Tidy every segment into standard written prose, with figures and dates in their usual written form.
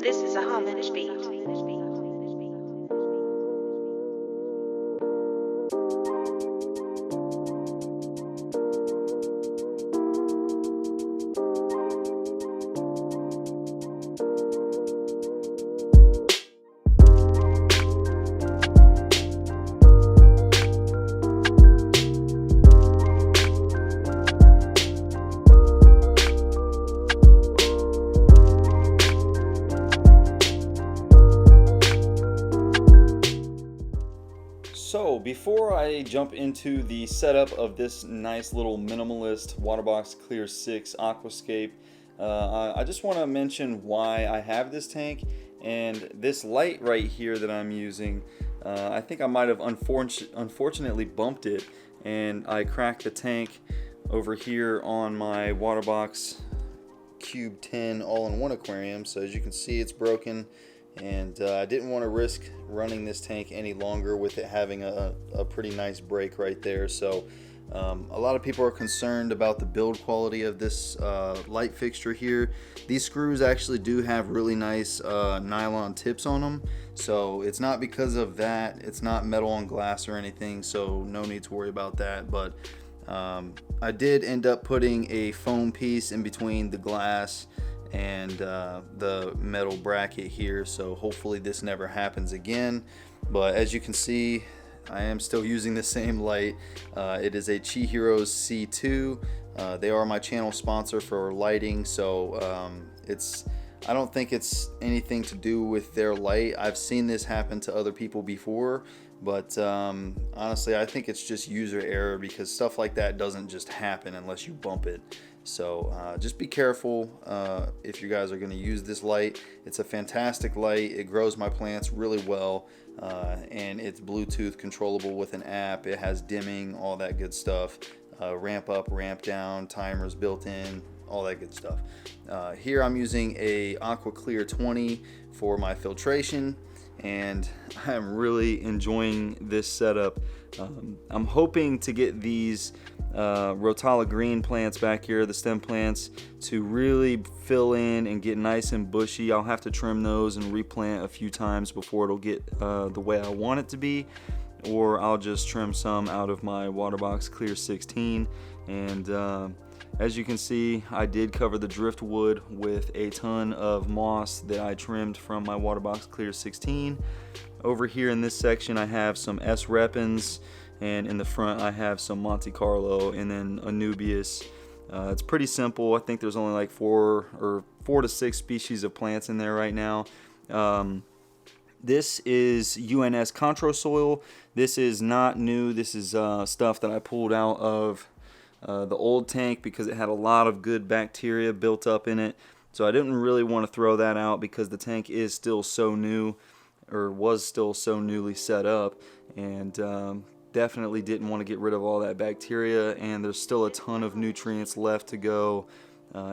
This is a homage beat. So before I jump into the setup of this nice little Minimalist Waterbox Clear 6 Aquascape, I just want to mention why I have this tank and this light right here that I'm using. I think I might have unfortunately bumped it, and I cracked the tank over here on my Waterbox Cube 10 all-in-one aquarium. So as you can see, it's broken. And I didn't want to risk running this tank any longer with it having a pretty nice break right there. So a lot of people are concerned about the build quality of this light fixture here. These screws actually do have really nice nylon tips on them, so it's not because of that. It's not metal on glass or anything, so no need to worry about that. But I did end up putting a foam piece in between the glass and the metal bracket here, so hopefully this never happens again. But as you can see, I am still using the same light. It is a Chihiro's C2. They are my channel sponsor for lighting, so I don't think it's anything to do with their light. I've seen this happen to other people before, but honestly I think it's just user error, because stuff like that doesn't just happen unless you bump it. So just be careful if you guys are going to use this light. It's a fantastic light. It grows my plants really well, and it's Bluetooth controllable with an app. It has dimming, all that good stuff. Ramp up, ramp down, timers built in, all that good stuff. Here I'm using a Aqua Clear 20 for my filtration, and I'm really enjoying this setup. I'm hoping to get these Rotala green plants back here, the stem plants, to really fill in and get nice and bushy. I'll have to trim those and replant a few times before it'll get the way I want it to be, or I'll just trim some out of my Waterbox Clear 16. And as you can see, I did cover the driftwood with a ton of moss that I trimmed from my Waterbox Clear 16. Over here in this section I have some S. Repens, and in the front I have some Monte Carlo and then Anubias. It's pretty simple. I think there's only like four to six species of plants in there right now. This is UNS Contro soil. This is not new. This is stuff that I pulled out of the old tank because it had a lot of good bacteria built up in it. So I didn't really want to throw that out because the tank is still so new, or was still so newly set up, and definitely didn't want to get rid of all that bacteria, and there's still a ton of nutrients left to go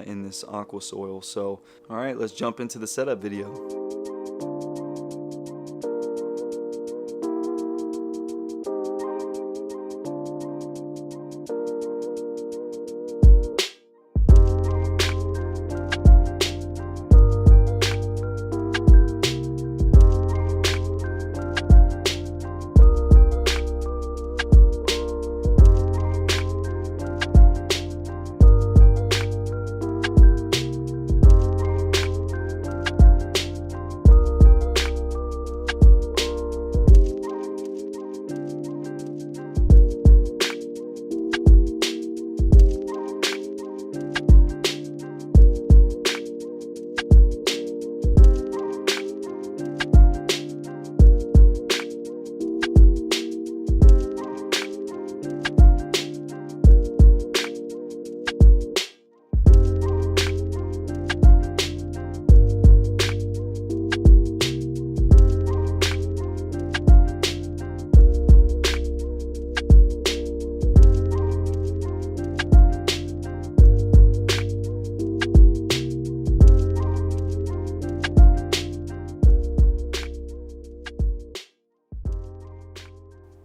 in this aqua soil. So alright, let's jump into the setup video.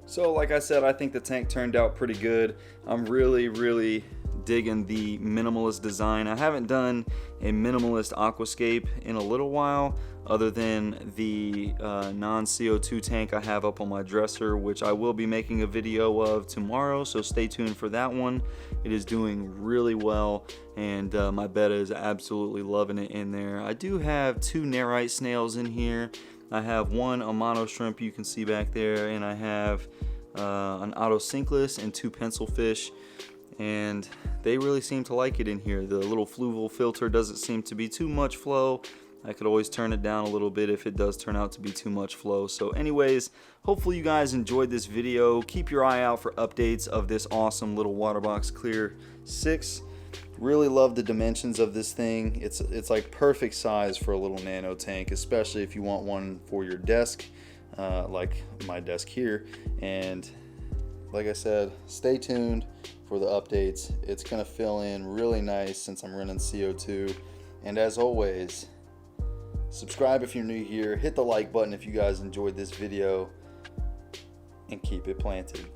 So like I said, I think the tank turned out pretty good. I'm really digging the minimalist design. I haven't done a minimalist aquascape in a little while, other than the non-CO2 tank I have up on my dresser, which I will be making a video of tomorrow, so stay tuned for that one. It is doing really well, and my betta is absolutely loving it in there. I do have 2 nerite snails in here. I have one Amano shrimp you can see back there, and I have an autocinklus and 2 pencil fish, and they really seem to like it in here. The little fluval filter doesn't seem to be too much flow. I could always turn it down a little bit if it does turn out to be too much flow. So anyways, hopefully you guys enjoyed this video. Keep your eye out for updates of this awesome little Waterbox Clear 6. Really love the dimensions of this thing. It's like perfect size for a little nano tank, especially if you want one for your desk, like my desk here. And like I said, stay tuned for the updates. It's gonna fill in really nice since I'm running CO2. And as always, subscribe if you're new here, hit the like button if you guys enjoyed this video, and keep it planted.